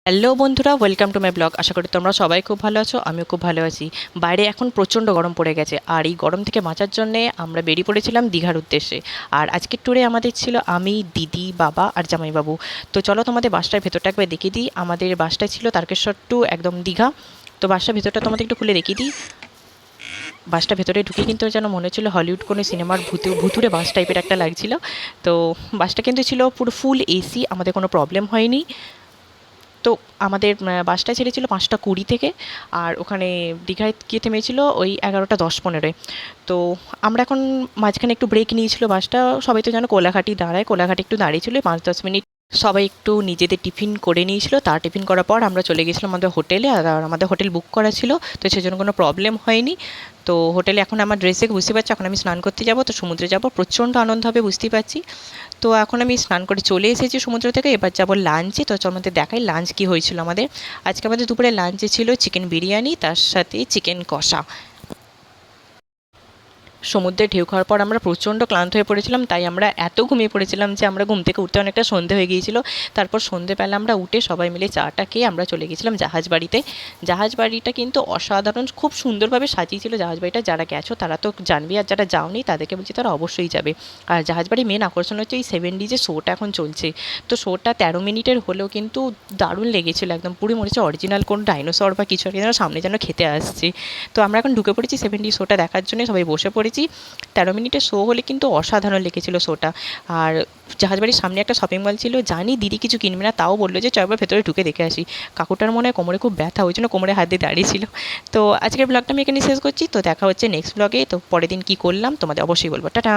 Hello বন্ধুরা, welcome to my blog. আশা করি তোমরা সবাই খুব ভালো আছো, আমিও খুব ভালো আছি। বাইরে এখন প্রচণ্ড গরম পড়ে গেছে, আর এই গরম থেকে বাঁচার জন্যে আমরা বেরিয়ে পড়েছিলাম দীঘার উদ্দেশ্যে। আর আজকের ট্যুরে আমাদের ছিল আমি, দিদি, বাবা আর জামাইবাবু। তো চলো তোমাদের বাসটার ভেতরটা একবার দেখিয়ে দিই। আমাদের বাসটা ছিল তারকেশ্বর টু একদম দীঘা। তো বাসটার ভেতরটা তোমাদের একটু খুলে দেখিয়ে দিই। বাসটা ভেতরে ঢুকে কিন্তু যেন মনে হচ্ছিলো হলিউড কোনো সিনেমার ভুতুরে বাস টাইপের একটা লাগছিল। তো বাসটা কিন্তু ছিল পুরো ফুল এসি, আমাদের কোনো প্রবলেম হয়নি। তো আমাদের বাসটা ছেড়েছিল 5টা 20 থেকে, আর ওখানে দীঘায় গিয়ে থেমেছিল ওই 11টা 10-15-এ। তো আমরা এখন মাঝখানে একটু ব্রেক নিয়েছিল বাসটা। সবাই তো যেন কোলাঘাটি দাঁড়ায়, কোলাঘাটি একটু দাঁড়িয়েছিল 5-10 মিনিট। সবাই একটু নিজেদের টিফিন করে নিয়েছিল। তার টিফিন করার পর আমরা চলে গেছিলাম আমাদের হোটেলে। আর আমাদের হোটেল বুক করা ছিল, তো সেজন্য কোনো প্রবলেম হয়নি। তো হোটেলে এখন আমার ড্রেসে বুঝতে পারছি, এখন আমি স্নান করতে যাব, তো সমুদ্রে যাব, প্রচণ্ড আনন্দ হবে বুঝতেই পারছি। তো এখন আমি স্নান করে চলে এসেছি সমুদ্র থেকে, এবার যাবো লাঞ্চে। তো চল আমাদের দেখাই লাঞ্চ কী হয়েছিল আমাদের। আজকে আমাদের দুপুরে লাঞ্চে ছিল চিকেন বিরিয়ানি, তার সাথে চিকেন কষা। সমুদ্রে ঢেউ খাওয়ার পর আমরা প্রচণ্ড ক্লান্ত হয়ে পড়েছিলাম, তাই আমরা এত ঘুমিয়ে পড়েছিলাম যে আমরা ঘুম থেকে উঠতে অনেকটা সন্ধে হয়ে গিয়েছিল। তারপর সন্ধেবেলা আমরা উঠে সবাই মিলে চাটা খেয়ে আমরা চলে গেছিলাম জাহাজ বাড়িতে। জাহাজ বাড়িটা কিন্তু অসাধারণ, খুব সুন্দরভাবে সাজিয়েছিল জাহাজ বাড়িটা। যারা গেছো তারা তো জানবি, আর যারা যাওনি তাদেরকে বলছি তারা অবশ্যই যাবে। আর জাহাজ বাড়ির মেন আকর্ষণ হচ্ছে এই 7D যে শোটা এখন চলছে। তো শোটা 13 মিনিটের হলেও কিন্তু দারুণ লেগেছিলো, একদম পুরো মনে হচ্ছে অরিজিনাল কোন ডাইনোসর বা কিছু একটা যেন সামনে যেন খেতে আসছে। তো আমরা এখন ঢুকে পড়েছি 7D শোটা দেখার জন্য, সবাই বসে পড়েছি। 13 মিনিটের শো হলে কিন্তু অসাধারণ লেগেছিলো শোটা। আর জাহাজবাড়ির সামনে একটা শপিং মল ছিল, জানি দিদি কিছু কিনবে না, তাও বললো যে চল একবার ভেতরে ঢুকে দেখে আসি। কাকুটার মনে হয় কোমরে খুব ব্যথা, ওই জন্য কোমরে হাত দিয়ে দাঁড়িয়েছিল। তো আজকের ব্লগটা আমি এখানে শেষ করছি। তো দেখা হচ্ছে নেক্সট ব্লগে। তো পরের দিন কী করলাম তোমাদের অবশ্যই বলবো। টাটা।